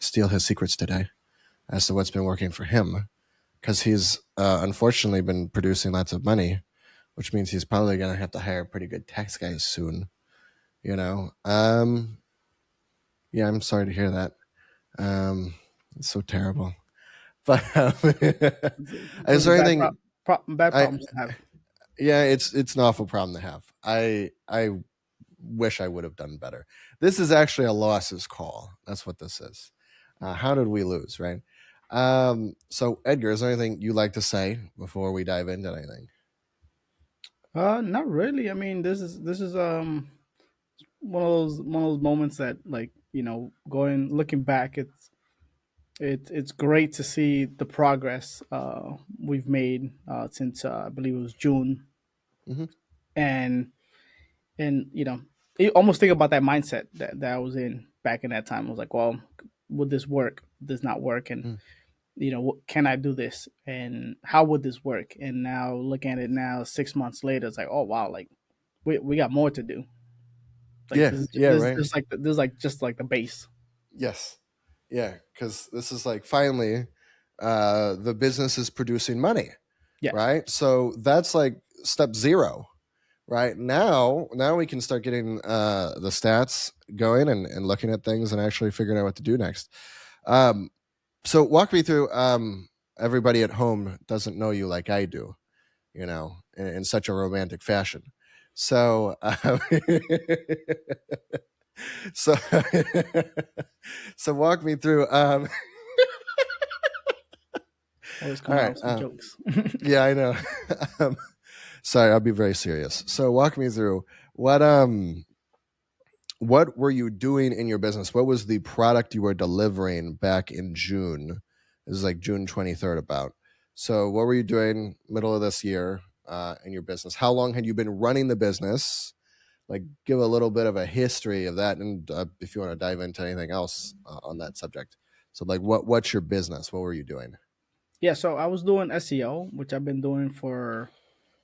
steal his secrets today as to what's been working for him, because he's unfortunately been producing lots of money, which means he's probably going to have to hire pretty good tax guys soon. You know, yeah, I'm sorry to hear that. It's so terrible. But is Those are there anything? bad I problems to have. Yeah, it's an awful problem to have. I wish I would have done better. This is actually a losses call. That's what this is. How did we lose, right? So Edgar, is there anything you like to say before we dive into anything? Not really. I mean, this is one of those moments that, like, going looking back, it's great to see the progress we've made since I believe it was June, Hmm. and you almost think about that mindset that I was in back in that time. I was like, well, would this work? Would this not work? And can I do this? And how would this work? And now looking at it now, 6 months later, it's like, oh wow, like we got more to do. Like Yeah, yeah, right. this is like just like the base. Yes, yeah, because this is like finally the business is producing money, Yes. right? So that's like step zero, right? Now we can start getting the stats going and looking at things and actually figuring out what to do next. Um, so walk me through. Everybody at home doesn't know you like I do, in such a romantic fashion. So, so, so walk me through. Always All coming out right. with some jokes. Yeah, I know. um, Sorry, I'll be very serious. So walk me through what were you doing in your business? What was the product you were delivering back in June? This is like June 23rd about. So what were you doing middle of this year in your business? How long had you been running the business? Like give a little bit of a history of that, and if you want to dive into anything else on that subject. So like what's your business? What were you doing? Yeah, so I was doing SEO, which I've been doing for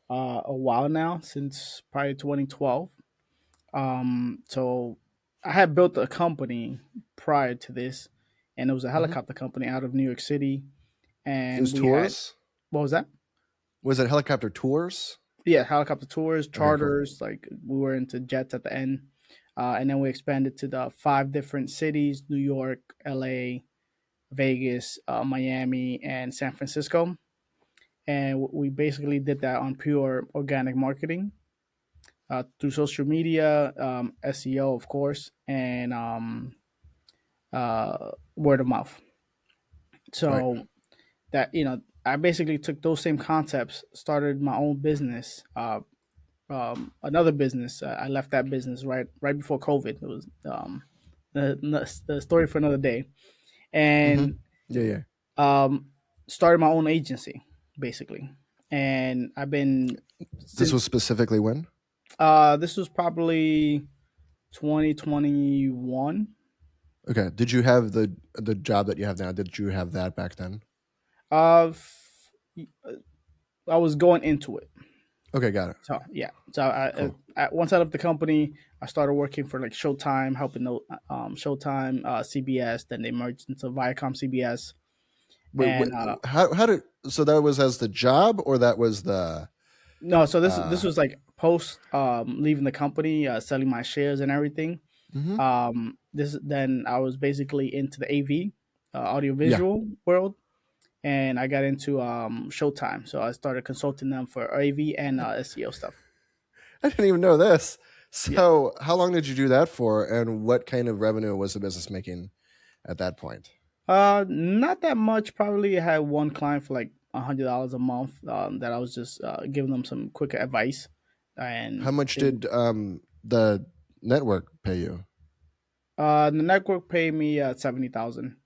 a while now, since probably 2012. So I had built a company prior to this, and it was a Hmm. helicopter company out of New York City. It And was we had, tours. what was that? Was it helicopter tours? Yeah, helicopter tours, Okay, cool. charters. Like we were into jets at the end, and then we expanded to the five different cities: New York, LA, Vegas, Miami, and San Francisco. And we basically did that on pure organic marketing through social media, SEO, of course, and word of mouth. Right. So that I basically took those same concepts, started my own business, another business. I left that business right before COVID. It was the story for another day, Mm-hmm. and Yeah, yeah. um, started my own agency basically. And I've been This was since specifically when? this was probably 2021. Okay. Did you have the job that you have now? Did you have that back then? Uh, f- I was going into it. Okay, got it. So yeah, so Cool. once I left the company, I started working for like Showtime, helping the Showtime, CBS. Then they merged into Viacom CBS, Wait, and how did so that was as the job or that was the no, so this uh was like post leaving the company, selling my shares and everything. hmm This then I was basically into the AV, yeah. audiovisual world, and I got into Showtime. So I started consulting them for AV and SEO stuff. I didn't even know this. Yeah. So how long did you do that for and what kind of revenue was the business making at that point? Not that much. Probably I had one client for like $100 a month. That I was just giving them some quick advice, How and much did the network pay you? the network paid me 70,000,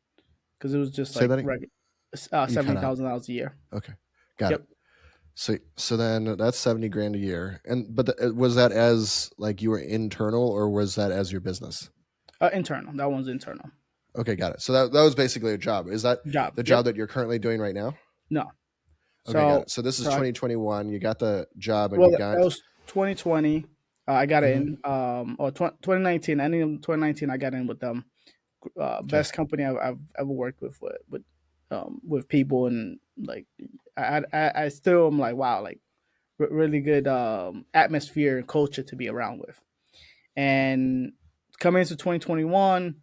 because it was just Say like that regular you cut out. $70,000 a year. Okay. Got it. Yep, So then that's 70 grand a year. And but was that as like you were internal or was that as your business? internal. That one's internal Okay, got it. So that was basically a job. Is that job. the job Yep. that you're currently doing right now? No. Okay, got So it. So this is so I 2021. You got the job and well you that got was 2020. I got Mhm. in or 2019. Ending of 2019, I got in with them. Okay. best company I've ever worked with people, and like I still am like, wow, like really good atmosphere and culture to be around with. And coming into 2021,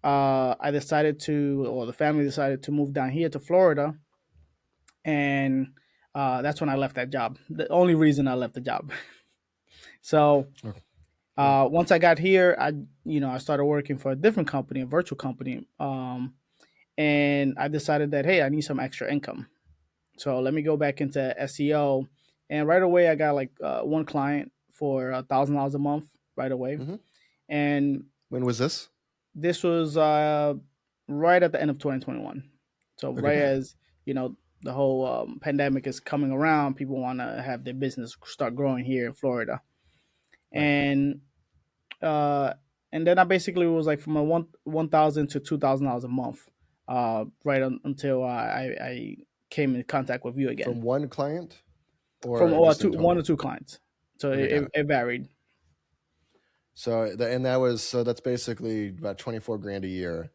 I decided to, or the family decided to move down here to Florida, and that's when I left that job. The only reason I left the job. So Okay. Right. once I got here, I started working for a different company, a virtual company, and I decided that, hey, I need some extra income. So let me go back into SEO, and right away I got like one client for $1,000 a month right away, Mm-hmm. and When was this? this was right at the end of 2021. So Okay, right got it. as the whole pandemic is coming around, people want to have their business start growing here in Florida, Right. and uh, and then I basically was like from a $1,000 to $2,000 a month, until I came in contact with you From again, one client from or just in one or total? two clients. So Okay, got it. it varied. So and that was so that's basically about 24 grand a year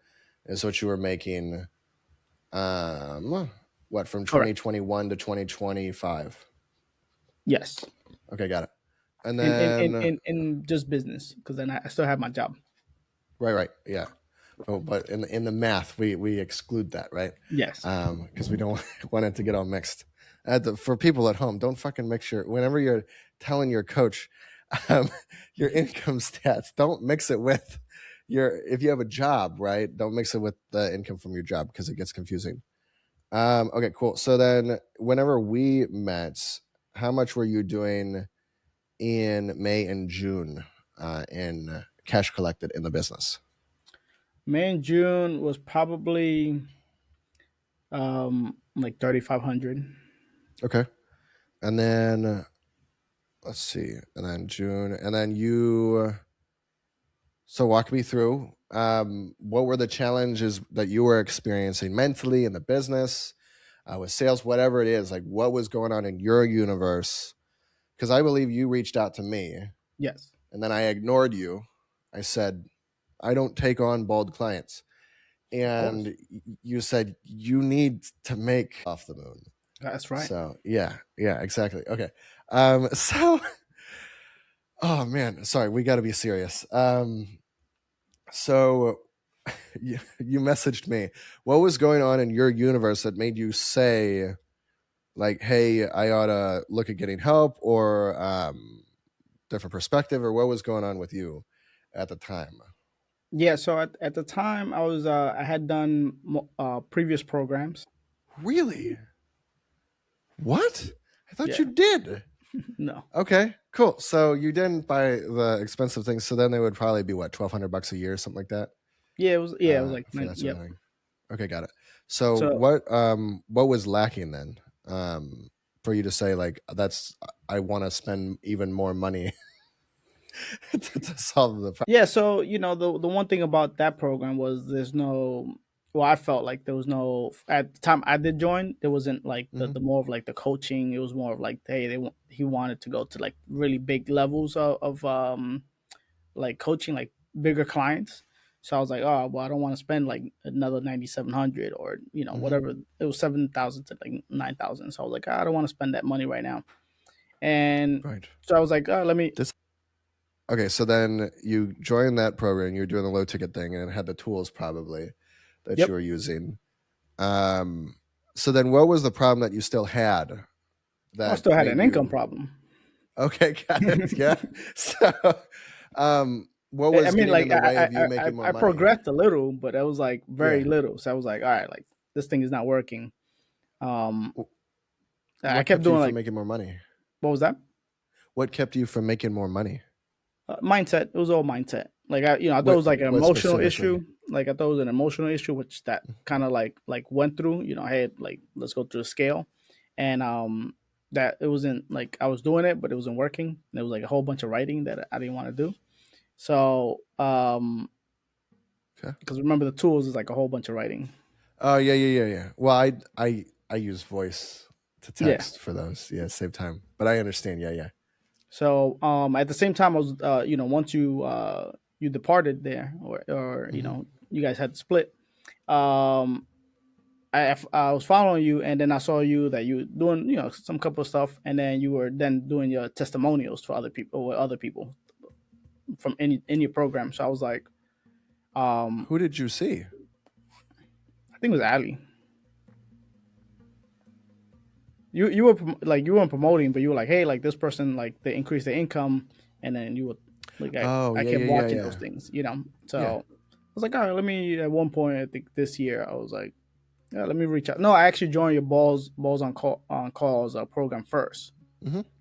is what you were making. What from Correct. 2021 to 2025? Yes. Okay, got it. And In then just business, because then I still have my job. right, right, yeah. But in the math, we exclude that, right? Yes. Because we don't want it to get all mixed. For people at home, don't fucking mix your whenever you're telling your coach um, your income stats. Don't mix it with your if you have a job, right? Don't mix it with the income from your job because it gets confusing. Okay, cool. So then, whenever we met, how much were you doing in May and June in cash collected in the business? May and June was probably like 3,500. Okay, and then let's see, and then June, and then you. So walk me through. What were the challenges that you were experiencing mentally in the business, with sales, whatever it is? Like, what was going on in your universe? Because I believe you reached out to me, Yes, and then I ignored you. I said, I don't take on bald clients. of course. And you said you need to make off the moon. That's right. So yeah, yeah, exactly. Okay. So oh man, sorry, we got to be serious. So you messaged me. What was going on in your universe that made you say like, "Hey, I ought to look at getting help," or different perspective, or what was going on with you at the time? Yeah. So at the time, I had done previous programs. Really? What? I thought Yeah. you did. No. Okay, cool. So you didn't buy the expensive things, so then they would probably be what, 1,200 bucks a year, something like that, Yeah. It was. Yeah. It was like for nine. that sort Yep. of thing. Okay, got it. So So what was lacking then, for you to say like that's I want to spend even more money to solve the problem? yeah. So the one thing about that program was there's no. Well, I felt like there was no at the time I did join. There wasn't like Hmm. the more of like the coaching. It was more of like, hey, he wanted to go to like really big levels of like coaching like bigger clients. So I was like, oh well, I don't want to spend like another 9,700 or Hmm. whatever. It was 7,000 to like 9,000. So I was like, I don't want to spend that money right now. And Right. so I was like, let me. This okay. So then you joined that program. You're doing the low ticket thing, and it had the tools probably that you Yep, were using. Um, so then, what was the problem that you still had I that still had made an income you problem. okay? Got it. Yeah. So, what I was mean, getting in like the way of you making more I money? progressed a little, but it was like very Yeah. little. So I was like, all right, like this thing is not working. Um, I What kept kept you doing from like, making more money? what was that? What kept you from making more money? Mindset. It was all mindset. Like I thought it What was like an what emotional specifically? issue. Like I thought it was an emotional issue, which that kind of like went through. Hey, like let's go through the scale, and that it wasn't like I was doing it, but it wasn't working. There was like a whole bunch of writing that I didn't want to do. So Okay. because remember the tools is like a whole bunch of writing. Oh yeah, yeah, yeah, yeah. Well, I use voice to Yeah. text for those. Yeah, save time. But I understand. Yeah, yeah. So at the same time, I was once you departed there, or Hmm. you guys had to split. Um, I was following you, and then I saw you that you were doing some couple of stuff, and then you were then doing your testimonials for other people with other people from any your program. So I was like, um, Who did you see? I think it was Ali. You were like you weren't promoting, but you were like, hey, like this person like they increased their income, and then you would like Oh I yeah, kept yeah, yeah, watching those yeah, things, So yeah, I was like, all right, let me. At one point, I think this year, I was like, yeah, let me reach out. No, I actually joined your balls on calls program first.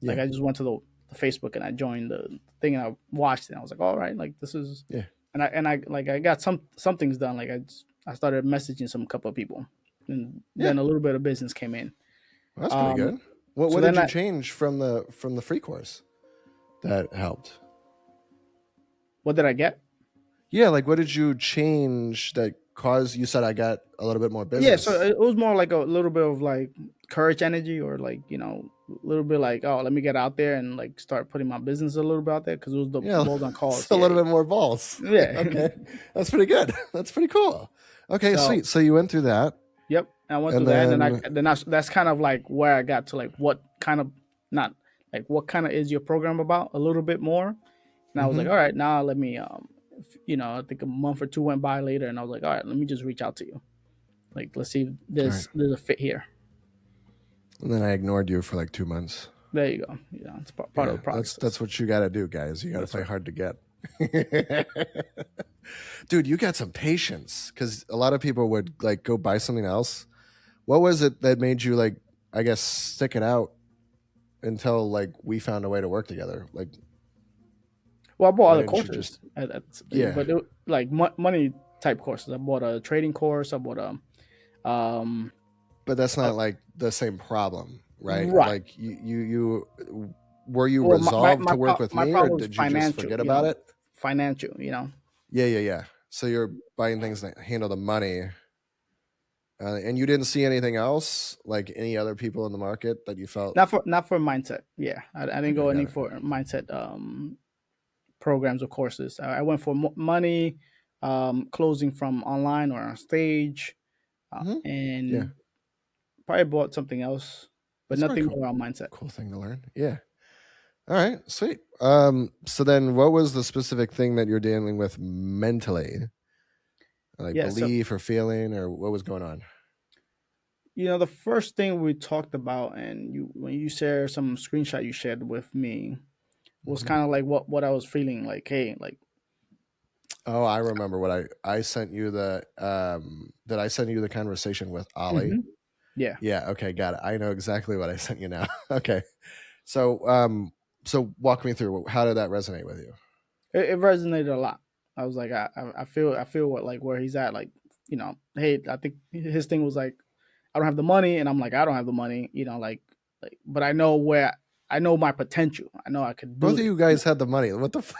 Like yeah, I just went to the Facebook and I joined the thing and I watched it. And I was like, all right, like this is, yeah, and I like I got some things done. Like I started messaging some couple of people, and yeah. then a little bit of business came in. Well, that's pretty Um, good. What so did then you I change from the free course that helped? what did I get? Yeah, like what did you change that caused you said I got a little bit more Yeah, so business? it was more like a little bit of like courage energy, or like a little bit like, oh, let me get out there and like start putting my business a little bit out there because it was the Yeah, balls on calls. so a Yeah, little bit more balls. yeah. Okay, that's pretty good. That's pretty cool. Okay, So sweet. So you went through that, yep, I went and through that, and then that's kind of like where I got to like what kind of not like what kind of is your program about a little bit more, and I was like, hmm all right, now let me I think a month or two went by later, and I was like, all right, let me just reach out to you, like let's see if all right, there's a fit here. and then I ignored you for like 2 months. There you go. It's part of Yeah, the that's process. what you got to do, guys. You got to That's play right. hard to get. Dude, you got some patience because a lot of people would like go buy something else. What was it that made you like, I guess, stick it out until like we found a way to work together? Like, Well, I bought why other didn't you just? courses, Yeah, but like money type courses. I bought a trading course. I bought um, but that's a not like the same problem, right? right. Like, you were you Well, resolved to work with my me, or problem was did you just financial. forget about it? Financial. Yeah, yeah, yeah. So you're buying things that handle the money, and you didn't see anything else, like any other people in the market that you felt. Not for mindset. Yeah, I didn't Okay, go any got it. for mindset programs or courses. I went for money, closing from online or on stage, hmm Yeah, and probably bought something else, but that's quite nothing cool. more on mindset. Cool thing to learn. Yeah. All right, sweet. So then, what was the specific thing that you're dealing with mentally, like Yeah. So belief or feeling, or what was going on? the first thing we talked about, and you when you share some screenshot you shared with me was hmm kind of like what I was feeling like. Hey, like. Oh, I remember what I sent you the did I send you the conversation with Ali? Yeah. Yeah, okay, got it. I know exactly what I sent you now. Okay. So so walk me through how did that resonate with you? It resonated a lot. I was like, I feel what like where he's at. Like, hey, I think his thing was like, I don't have the money, and I'm like, I don't have the money. But I know my potential. I know I could Both do of this. you guys had the money. What the fuck?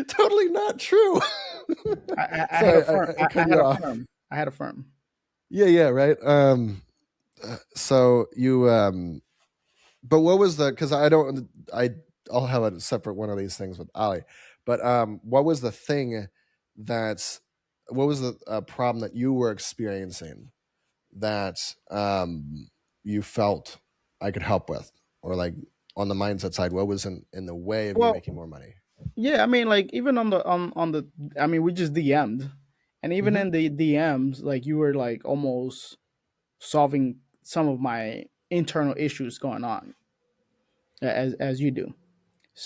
Totally not true. I had a Sorry, firm. I cut I you had a off. firm. I had a firm. Yeah, yeah, right. So you but what was the because I don't I'll have a separate one of these things with Ali, but what was the thing that's what was the problem that you were experiencing that you felt I could help with, or like on the mindset side, what was in the way of you Well, making more money? yeah. I mean, like even on the. I mean, we just DM'd, and even hmm in the DMs, like you were like almost solving some of my internal issues going on as you do.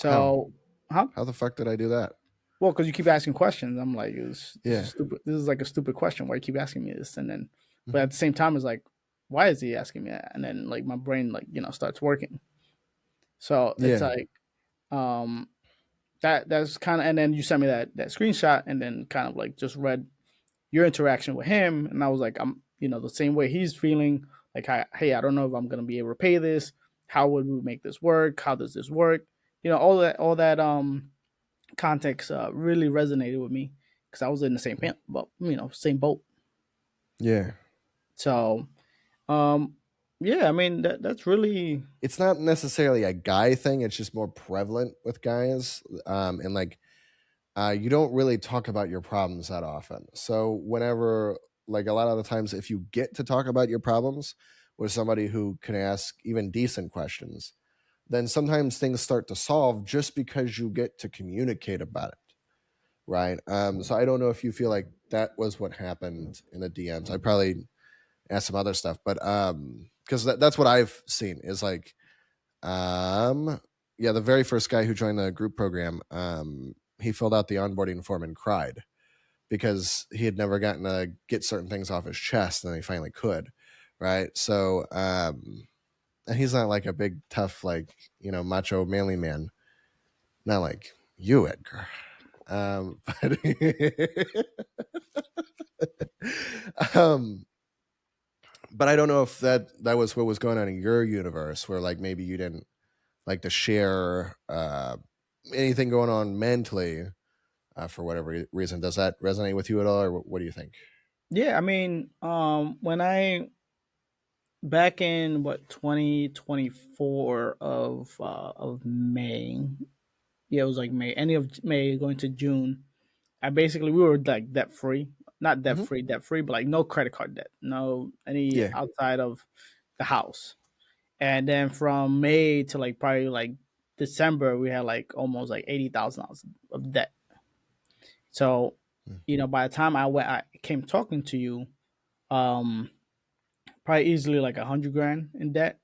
How So, huh? how the fuck did I do that? Well, because you keep asking questions, I'm like, this is Yeah. stupid. This is like a stupid question. Why you keep asking me this? And then, but hmm at the same time, it's like, why is he asking me that? And then like my brain like starts working. So it's Yeah. like um that's kind of, and then you sent me that screenshot, and then kind of like just read your interaction with him, and I was like, I'm the same way he's feeling. Like, hey, I don't know if I'm gonna be able to pay this. How would we make this work? How does this work? All that context really resonated with me because I was in the same same boat. Yeah. So, um, Yeah, I mean that's really It's not necessarily a guy thing. It's just more prevalent with guys. And like, you don't really talk about your problems that often. So whenever, like a lot of the times, if you get to talk about your problems with somebody who can ask even decent questions, then sometimes things start to solve just because you get to communicate about it, right? So I don't know if you feel like that was what happened in the DMs. I probably asked some other stuff, but because that's what I've seen is like, um, yeah, the very first guy who joined the group program, he filled out the onboarding form and cried because he had never gotten to get certain things off his chest, and he finally could, right? So, and he's not like a big tough like macho manly man, not like you, Edgar. But um, but I don't know if that was what was going on in your universe, where like maybe you didn't like to share anything going on mentally for whatever reason. Does that resonate with you at all, or what do you think? yeah. I mean, when I back in what 2024 of May, yeah, it was like May, any of May going to June. I basically we were like debt free, not Hmm. debt free, but like no credit card debt, no any Yeah. outside of the house. And then from May to like probably like December, we had like almost like $80,000 of debt. So, by the time I came talking to you, um, probably easily like 100 grand in debt.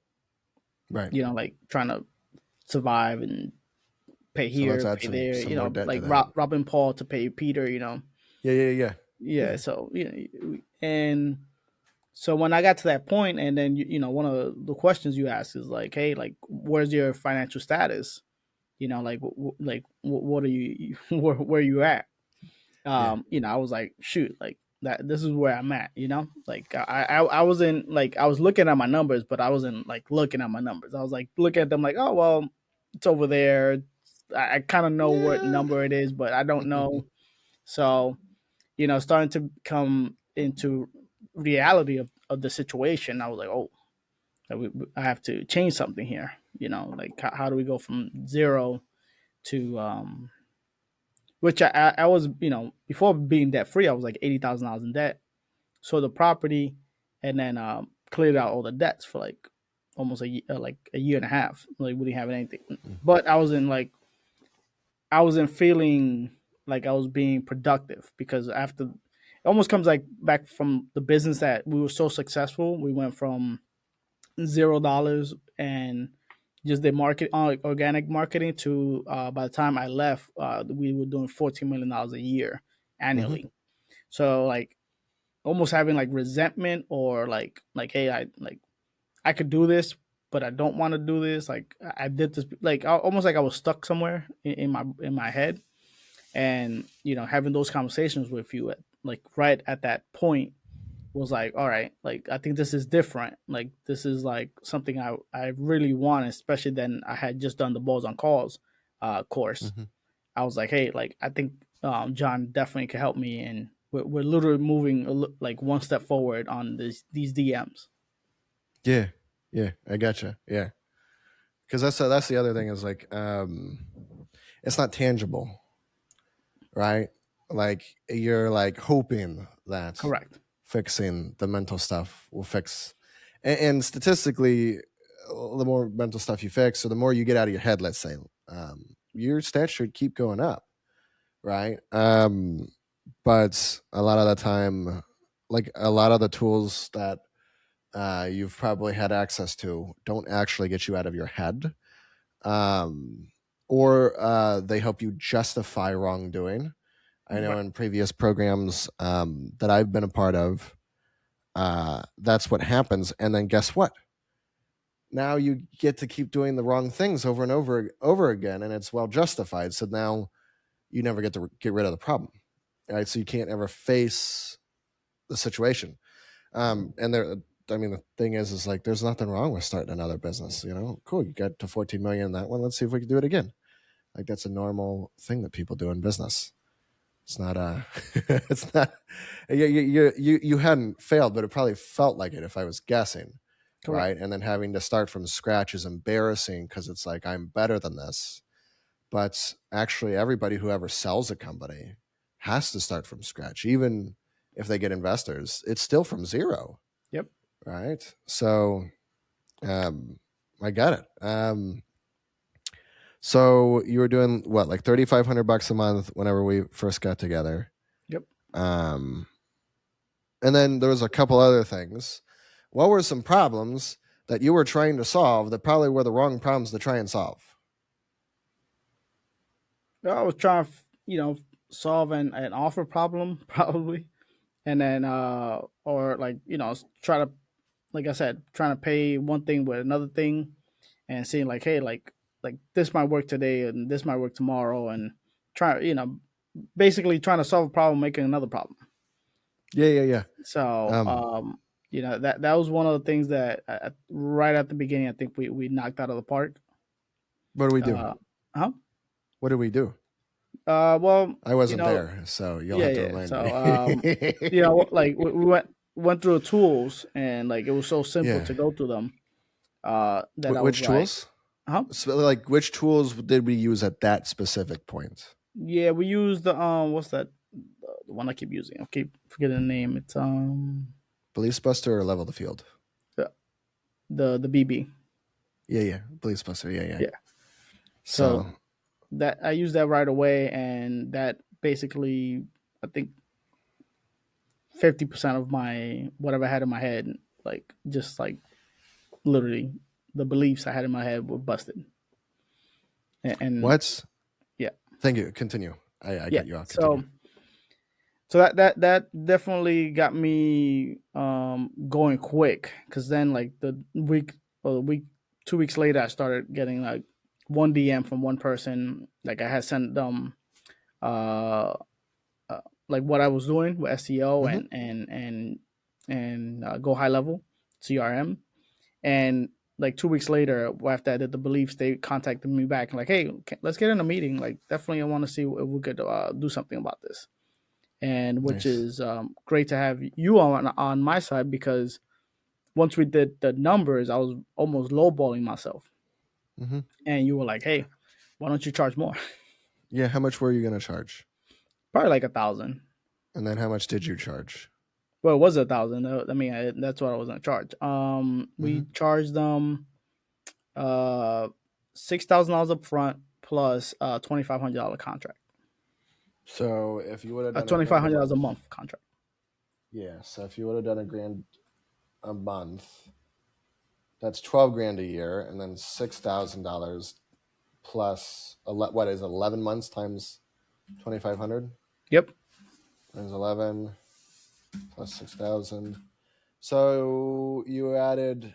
Right. Like trying to survive and pay So let's here, add pay there. some more debt to Like that. Robin Paul to pay Peter. Yeah. Yeah. Yeah. Yeah. Yeah. So and so when I got to that point, and then one of the questions you ask is like, hey, like, where's your financial status? Like, what are you, where are you at? Yeah. I was like, shoot, like that. This is where I'm at. Like I wasn't like I was looking at my numbers, but I wasn't like looking at my numbers. I was like looking at them like, oh well, it's over there. I kind of know what Yeah. number it is, but I don't know. So starting to come into reality of the situation, I was like, oh, I have to change something here. Like how do we go from zero to which I was, before being debt free, I was like $80,000 in debt. So the property, and then cleared out all the debts for like almost like a year and a half. Like we didn't have anything, but I wasn't feeling like I was being productive because after it almost comes like back from the business that we were so successful. We went from $0 and just the market organic marketing to by the time I left, we were doing $14 million a year Hmm. annually. So like almost having like resentment or like hey, I could do this, but I don't want to do this. Like I did this, like almost like I was stuck somewhere in my head, and having those conversations with you at like right at that point was like, all right, like I think this is different. Like this is like something I really want, especially then I had just done the balls on calls course. Hmm. I was like, hey, like I think John definitely can help me, and we're literally moving like one step forward on these DMs. Yeah. Yeah. I gotcha. Yeah. Because that's the other thing is like, it's not tangible, right? Like you're like hoping that Correct. fixing the mental stuff will fix, and statistically, the more mental stuff you fix, or the more you get out of your head, let's say, your stats should keep going up, right? But a lot of the time, like a lot of the tools that you've probably had access to don't actually get you out of your head, um, or they help you justify wrongdoing. I know Right. in previous programs that I've been a part of, that's what happens. And then guess what? Now you get to keep doing the wrong things over and over again, and it's well justified. So now you never get to get rid of the problem, right? So you can't ever face the situation. And there, I mean, the thing is like there's nothing wrong with starting another business. Cool, you got to 14 million in that one. Let's see if we can do it again. Like that's a normal thing that people do in business. It's not it's not. You hadn't failed, but it probably felt like it if I was guessing, Correct. right? And then having to start from scratch is embarrassing because it's like I'm better than this. But actually, everybody who ever sells a company has to start from scratch, even if they get investors. It's still from zero, Yep. right? So um, I got it. So you were doing what, like $3,500 a month whenever we first got together, Yep. um, and then there was a couple other things. What were some problems that you were trying to solve that probably were the wrong problems to try and solve? I was trying to, solve an offer problem probably, and then or like try to, like I said, trying to pay one thing with another thing, and seeing like, hey, like this might work today and this might work tomorrow, and try, basically trying to solve a problem, making another problem. Yeah, yeah, yeah. So, Um, that was one of the things that right at the beginning, I think we knocked out of the park. what do we do? Uh, huh? What do we do? Well, I wasn't there, so you'll yeah, have to yeah. remind me. So, like we went through the tools, and like it was so simple Yeah. to go through them. That I was Which like, tools? huh? So, like, which tools did we use at that specific point? Yeah, we used the what's that? The one I keep using. I keep forgetting the name. It's Police Buster or Level the Field? the the BB. Yeah, yeah. Police Buster. Yeah, yeah. Yeah. So, So that I used that right away, and that basically, I think 50% of my whatever I had in my head, like just like literally the beliefs I had in my head were busted. And what? yeah, Thank you. Continue. I yeah. cut you off. Continue. So that definitely got me going quick, because then like the week or the week 2 weeks later, I started getting like one DM from one person. Like I had sent them uh, like what I was doing with SEO Mm-hmm. and go high level CRM. And like 2 weeks later, after I did the beliefs, they contacted me back and like, hey, let's get in a meeting. Like definitely, I want to see if we could do something about this. And which Nice. is great to have you on my side, because once we did the numbers, I was almost lowballing myself, Mm-hmm. and you were like, hey, why don't you charge more? Yeah. How much were you going to charge? Probably like 1,000. And then how much did you charge? Well, it was 1,000. I mean, that's what I was gonna charge. Mm-hmm. We charged them uh $6,000 up front plus $2,500 contract, So if you would have a done a grand a $2,500 a month, month contract. yeah. So if you would have done a grand a month, that's 12 grand a year, and then $6,000 plus what is it, 11 months times 2,500 Yep. times 11 plus 6,000. So you added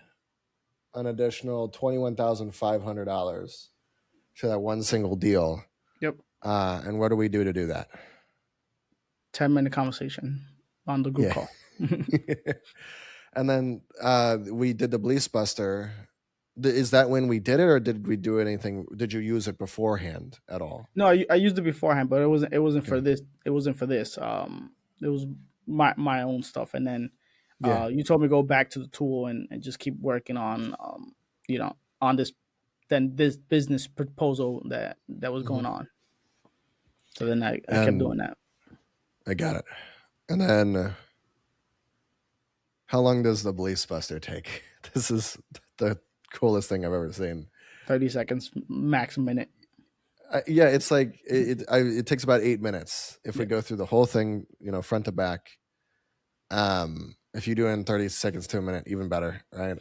an additional $21,500 to that one single deal. Yep. And what do we do to do that? 10-minute conversation on the group Yeah. call. And then we did the Bleach Buster. Is that when we did it, or did we do anything? Did you use it beforehand at all? No, I used it beforehand, but it wasn't Okay. for this. It wasn't for this. It was my own stuff, and then Yeah. you told me to go back to the tool and just keep working on on this business proposal that was Hmm. going on. So then I kept And doing that. I got it. And then how long does the Bleach Buster take? This is the coolest thing I've ever seen. 30 seconds max, a minute. Yeah, it's like it takes about 8 minutes if we Yeah. go through the whole thing, front to back. If you do it in 30 seconds to a minute, even better, right?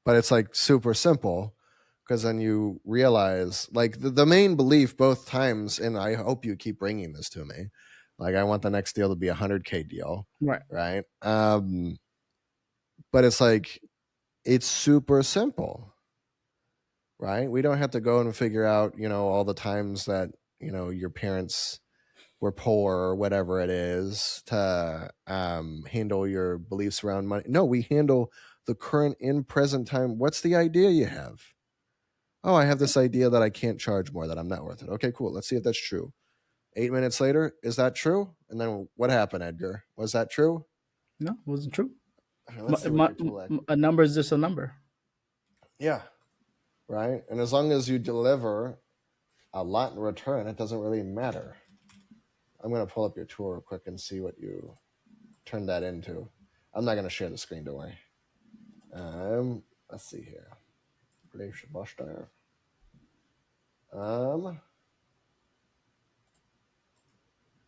But it's like super simple because then you realize like the main belief both times, and I hope you keep bringing this to me. Like I want the next deal to be 100K deal, Right. right? But it's like it's super simple, right? We don't have to go and figure out, all the times that, your parents were poor or whatever it is to handle your beliefs around money. No, we handle the current in present time. What's the idea you have? Oh, I have this idea that I can't charge more, that I'm not worth it. Okay, cool. Let's see if that's true. 8 minutes later, is that true? And then what happened, Edgar? Was that true? No, it wasn't true. Okay, let's see what your tool A number is just a number. Yeah, right. And as long as you deliver a lot in return, it doesn't really matter. I'm gonna pull up your tool real quick and see what you turned that into. I'm not gonna share the screen, don't worry. Let's see here. Um,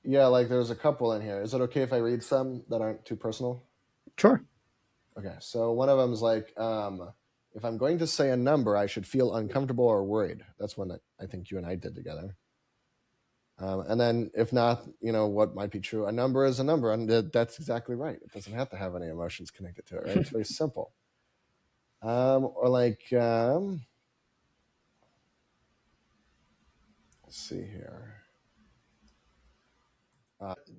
yeah, like there's a couple in here. Is it okay if I read some that aren't too personal? Sure. Okay, so one of them is like, if I'm going to say a number, I should feel uncomfortable or worried. That's one that I think you and I did together. And then, if not, what might be true? A number is a number, and that's exactly right. It doesn't have to have any emotions connected to it, right? It's very simple. Or like, let's see here.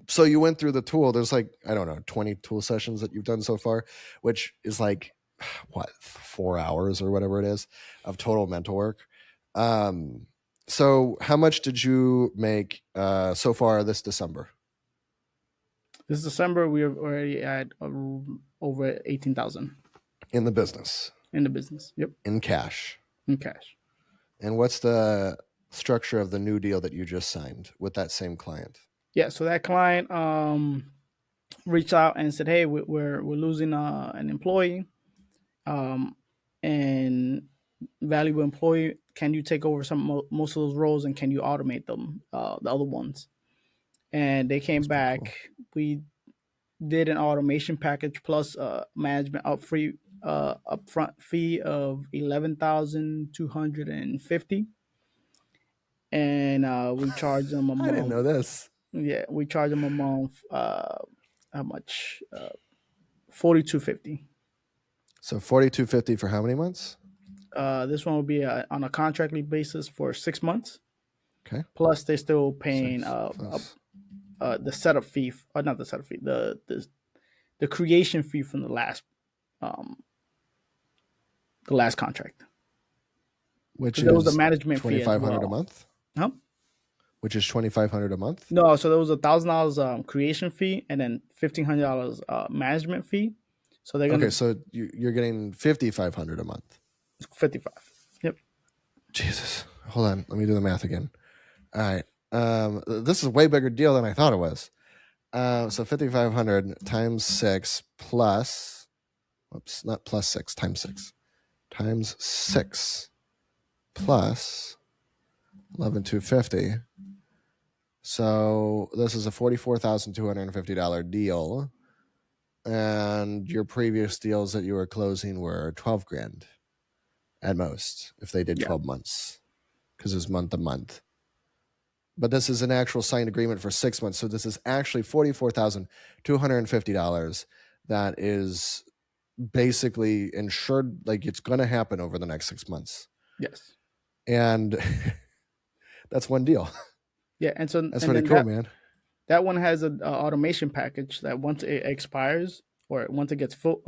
So you went through the tool. There's like, I don't know, 20 tool sessions that you've done so far, which is like what, 4 hours or whatever it is of total mental work. So how much did you make so far this December This December, we are already at over 18,000 in the business in the business. Yep, in cash? in cash. And what's the structure of the new deal that you just signed with that same client? Yeah. So that client reached out and said, "Hey, we're losing an employee, um, and valuable employee. Can you take over most of those roles and can you automate them, the other ones?" And they came That's pretty cool. back. We did an automation package plus management upfront fee of 11,250, and we charge them a I didn't month. know this. Yeah, we charge them a month. How much? 4,250. So 4250 for how many months? This one will be on a contractly basis for 6 months. Okay. Plus, they're still paying Six plus. the setup fee, or not the setup fee, the creation fee from um, the last contract. Which Because there was a is management fee as 2500 a well. month? Huh? Which is 2500 a month? No, so there was $1,000 creation fee and then $1,500 management fee. So they're Okay, gonna so you're getting 5500 a month. 55. Yep. Jesus. Hold on. Let me do the math again. All right. This is a way bigger deal than I thought it was. So 5500 times 6 plus, whoops, not plus 6, times 6. Times 6 plus 11250. So this is a $44,250 deal. And your previous deals that you were closing were 12 grand at most if they did Yeah. 12 months because it's month to month. But this is an actual signed agreement for 6 months. So this is actually $44,250 that is basically insured, like it's going to happen over the next 6 months. Yes. And that's one deal. Yeah. And so That's and pretty then cool, man. that one has a automation package that once it expires or once it gets full,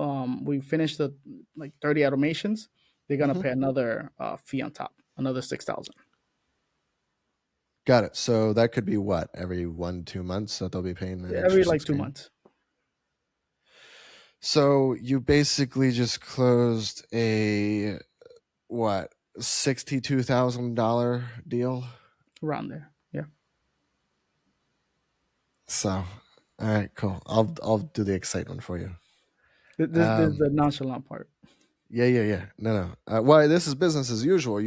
we finish the like 30 automations. They're gonna Mm-hmm. pay another fee on top, another 6,000 Got it. So that could be what, every 1-2 months that they'll be paying an extra every like six two grand. months. So you basically just closed a what, $62,000 deal. Around there. Yeah. So, all right, cool. I'll do the excitement for you. This is Um, the nonchalant part. yeah. No. Why this is business as usual.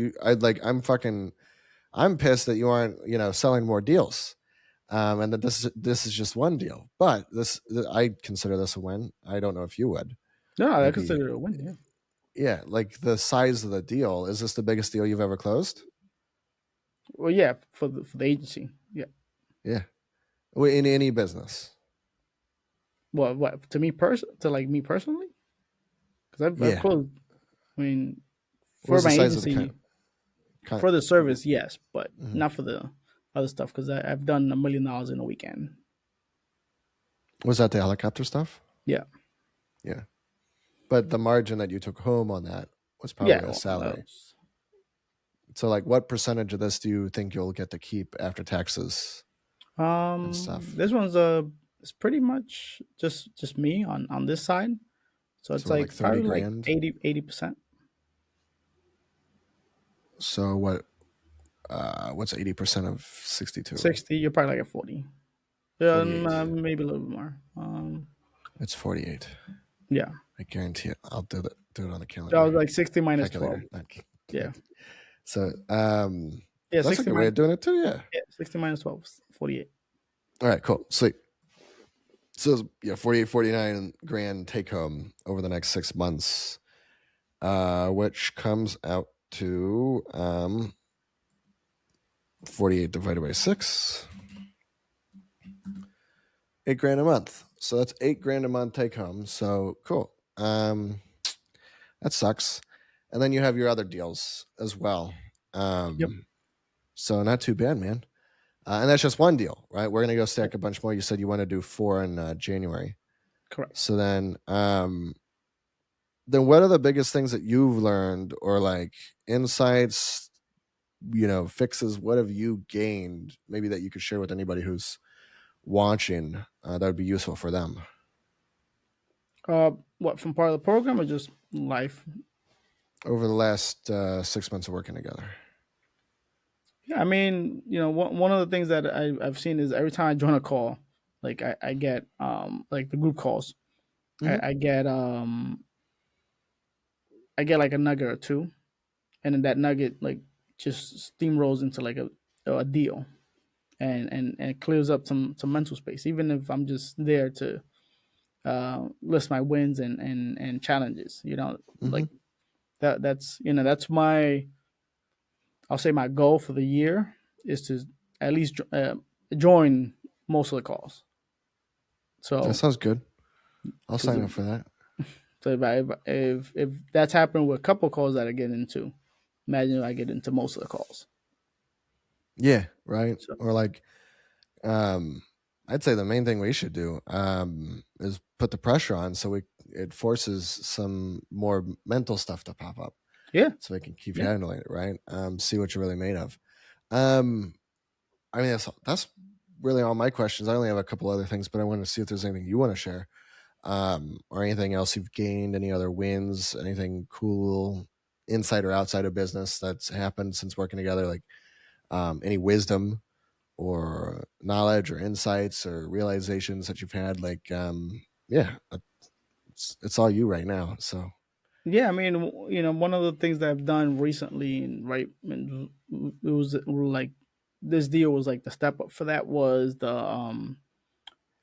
I'm pissed that you aren't selling more deals. And that this is just one deal. But I consider this a win. I don't know if you would. No, I Maybe, consider it a win. Yeah. yeah. Like the size of the deal. Is this the biggest deal you've ever closed? Well, yeah, for the agency. Yeah. Yeah. In any business. Well, what to like me personally? Because I've Yeah. closed. I mean, What for was the my size of the agency, con- for the service, yes, but mhm. not for the other stuff. Because I've done $1 million in a weekend. Was that the helicopter stuff? Yeah. Yeah. But the margin that you took home on that was Yeah. probably a salary. Was, So, like, what percentage of this do you think you'll get to keep after taxes and stuff? this one's it's pretty much just me on this side. So it's So what, like like 30 probably like grand? 80%. So what? What's 80% of 62? 60, you're probably like at 40. 48. Maybe a little bit more. It's 48. Yeah. I guarantee it. I'll do it on the So I calendar. was like 60 minus 12. Calculator. Not, Yeah. so Yeah, that's a 60 good way minus, of doing it too, yeah. yeah, 60 minus 12 is 48. All right, cool. Sweet. So yeah, 48, 49 grand take home over the next 6 months, which comes out to 48 divided by 6, 8 grand a month. So that's 8 grand a month take home. So cool. That sucks. And then you have your other deals as well. Yep. So not too bad, man. And that's just one deal, right? We're gonna go Yep. stack a bunch more. You said you want to do 4 in January. Correct. So then what are the biggest things that you've learned, or like insights, fixes? What have you gained? Maybe that you could share with anybody who's watching. That would be useful for them What, from part of the program or just life? over the last 6 months of working together. Yeah, I mean, one of the things that I've seen is every time I join a call, like I get like the group calls, Mm-hmm. I get like a nugget or two, and then that nugget like just steamrolls into like a deal, and it clears up some mental space, even if I'm just there to list my wins and challenges. Mm-hmm. Like that's my, I'll say my goal for the year is to at least join most of the calls. That So sounds good. I'll because sign up for that. if that's happened with a couple calls that I get into, imagine if I get into most of the calls. Yeah, right. So Or like, um, I'd say the main thing we should do is put the pressure on, so it forces some more mental stuff to pop up, yeah, so we can keep yeah, handling it, right? See what you're really made of. Um, I mean, that's really all my questions. I only have a couple other things, but I want to see if there's anything you want to share, or anything else you've gained, any other wins, anything cool inside or outside of business that's happened since working together, like any wisdom or knowledge or insights or realizations that you've had. Like, yeah, it's all you right now. So, yeah. I mean, one of the things that I've done recently, and right, and it was like this deal was like the step up for that was the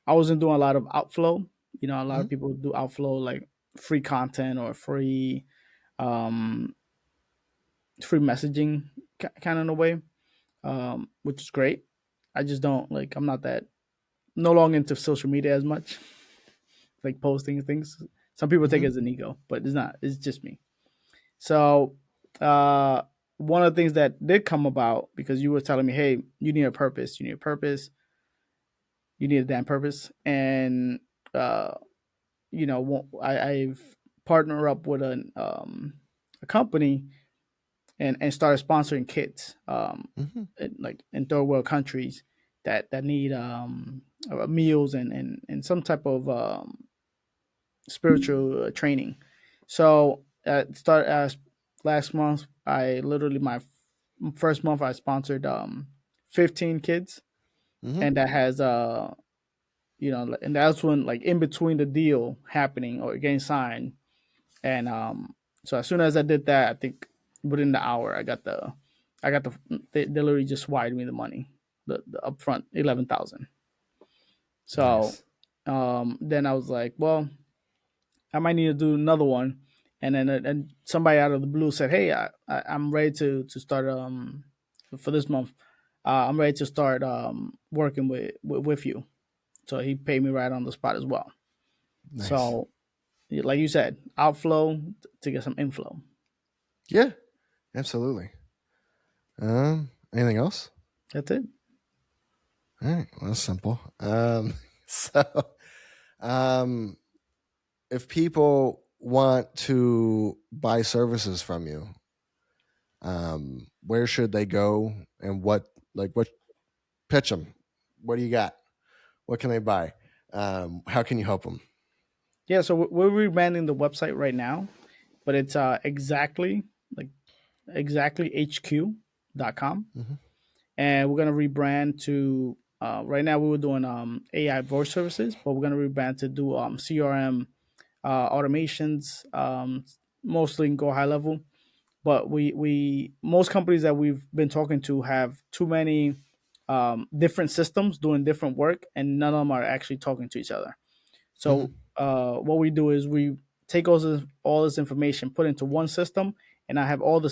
I wasn't doing a lot of outflow. A lot mhm, of people do outflow like free content or um, free messaging kind of in a way, which is great. I just don't like. I'm not that no longer into social media as much, like posting things. Some people take mhm, it as an ego, but it's not. It's just me. So uh, one of the things that did come about because you were telling me, hey, you need a purpose. You need a purpose. You need a damn purpose, and uh, I've partnered up with a company and started sponsoring kids mhm, like in third world countries that need meals and some type of spiritual training. So start as last month, I literally my first month I sponsored 15 kids, mhm, and that has and that's when like in between the deal happening or getting signed. And so as soon as I did that, I think within the hour I got they literally just wired me the money, the upfront 11,000. So nice. then I was like, well, I might need to do another one. And then and somebody out of the blue said, hey, I'm ready to start for this month. I'm ready to start working with you. So he paid me right on the spot as well. Nice. So like you said, outflow to get some inflow. Yeah, absolutely. Anything else? That's it. All right. Well, that's simple. So, um, if people want to buy services from you, where should they go, and what pitch them? What do you got? What can they buy? How can you help them? Yeah, so we're rebranding the website right now, but it's like exactly HQ.com. Hmm. And we're gonna rebrand to right now we were doing AI voice services, but we're gonna rebrand to do CRM automations, mostly in go high level. But we most companies that we've been talking to have too many different systems doing different work, and none of them are actually talking to each other. So Hmm. what we do is we take all this information, put into one system, and I have all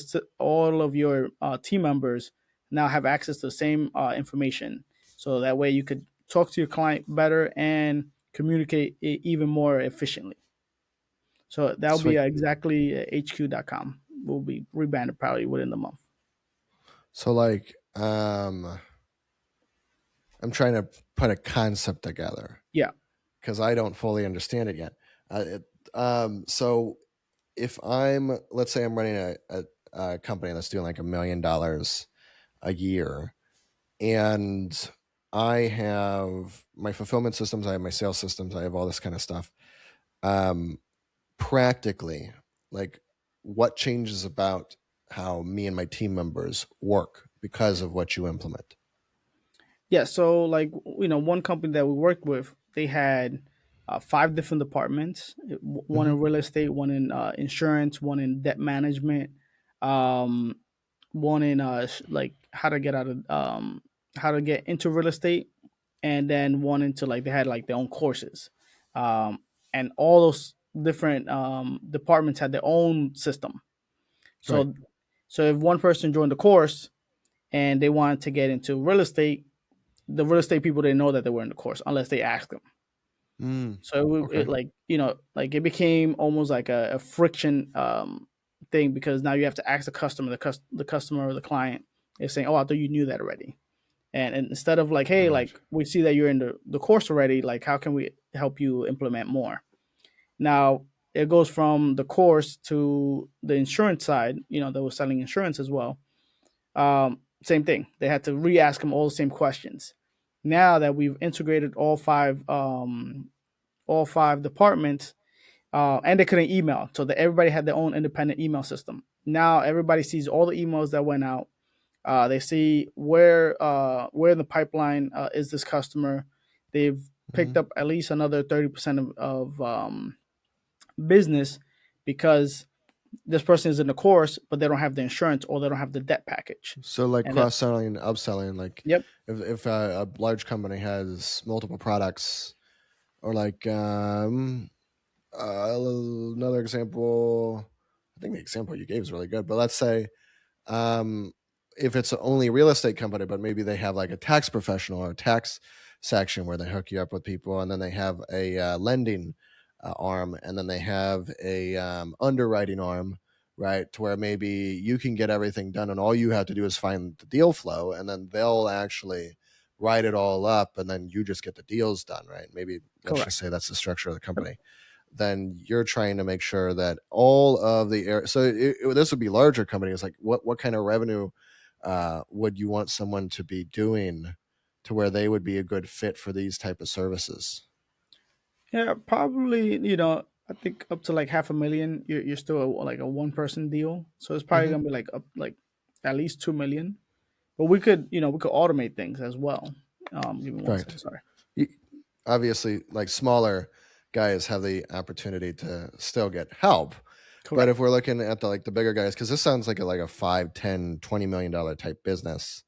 of your team members now have access to the same information. So that way you could talk to your client better and communicate even more efficiently. So that'll be Sweet. exactly HQ.com. Will be rebranded probably within the month. So like, I'm trying to put a concept together Yeah. because I don't fully understand it yet. So if let's say I'm running a company that's doing like $1 million a year, and I have my fulfillment systems, I have my sales systems, I have all this kind of stuff. Um, Practically, like, what changes about how me and my team members work because of what you implement? Yeah, so like one company that we worked with, they had five different departments: one Hmm. in real estate, one in insurance, one in debt management, um, one in like how to get into real estate, and then one into like they had like their own courses, um, and all those different departments had their own system. Right. So so if one person joined the course and they wanted to get into real estate, the real estate people didn't know that they were in the course unless they asked them. Mm, So okay. like like it became almost like a friction thing because now you have to ask the customer, the customer or the client is saying, "Oh, I thought you knew that already." And instead of like, "Hey, Right. like we see that you're in the course already. Like, how can we help you implement more?" Now it goes from the course to the insurance side. They were selling insurance as well. Same thing. They had to re-ask them all the same questions. Now that we've integrated all five departments, and they couldn't email, so that everybody had their own independent email system. Now everybody sees all the emails that went out. They see where in the pipeline is this customer. They've picked Hmm. up at least another 30% of business because this person is in the course, but they don't have the insurance or they don't have the debt package. So like And that, cross selling and upselling, like yep, if a large company has multiple products, or like another example, I think the example you gave is really good. But let's say um, if it's only a real estate company, but maybe they have like a tax professional or a tax section where they hook you up with people, and then they have a lending arm, and then they have a underwriting arm, right? To where maybe you can get everything done, and all you have to do is find the deal flow, and then they'll actually write it all up, and then you just get the deals done, right? Maybe let's just correct. say that's the structure of the Yep. company. Then you're trying to make sure that all of the air. So this would be larger companies. Like what kind of revenue would you want someone to be doing to where they would be a good fit for these type of services? Yeah, probably. I think up to like half a million. You're still like a one person deal, so it's probably Hmm. gonna be like up like at least 2 million. But we could automate things as well. Give me one Right. second. Sorry. You- Obviously, like smaller guys have the opportunity to still get help. But Correct. if we're looking at the bigger guys, because this sounds like a 5, 10, $20 million type business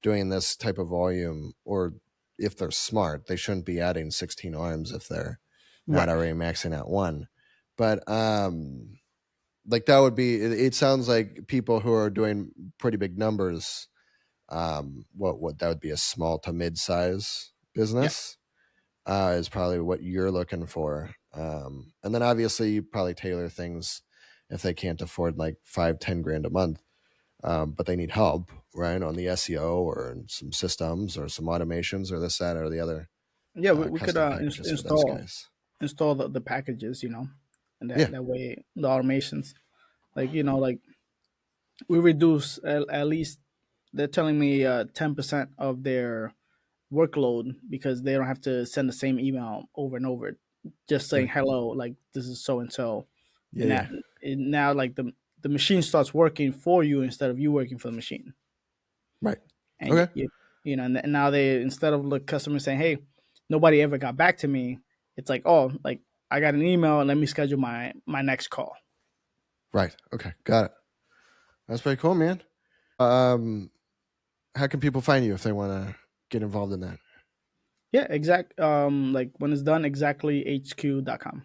doing this type of volume, or if they're smart, they shouldn't be adding 16 arms if they're not Right. already maxing out one. But like that would be it sounds like people who are doing pretty big numbers, what that would be a small to mid-size Yeah. business is probably what you're looking for. And then obviously you probably tailor things if they can't afford like 5, 10 grand a month, but they need help, right, on the SEO or some systems or some automations or this, that, or the other Yeah. We could custom packages for those guys. install the packages. And Yeah. that way the automations like like we reduce at least they're telling me 10% of their workload because they don't have to send the same email over and over. just saying Very cool. hello, like this is so and so, Yeah, and yeah. that and now like the machine starts working for you instead of you working for the machine, Right. and Okay. you know, and now they, instead of the customer saying, hey, nobody ever got back to me, it's like, oh, like I got an email and let me schedule my next call. Right. Okay. Got it. That's pretty cool, man. Um, how can people find you if they want to get involved in that? Yeah, exact. Like when it's done, exactlyhq.com.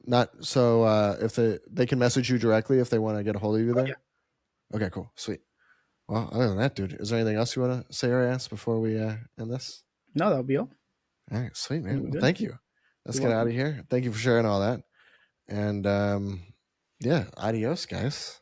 Not so if they can message you directly if they want to get a hold of you Oh there. yeah, Okay, cool, sweet. Well, other than that, dude, is there anything else you want to say or ask before we end this? no, that'll be all. All right, sweet, I man. think we're Well, good. thank you. Let's You're get out welcome. of here. Thank you for sharing all that. And yeah, adios, guys.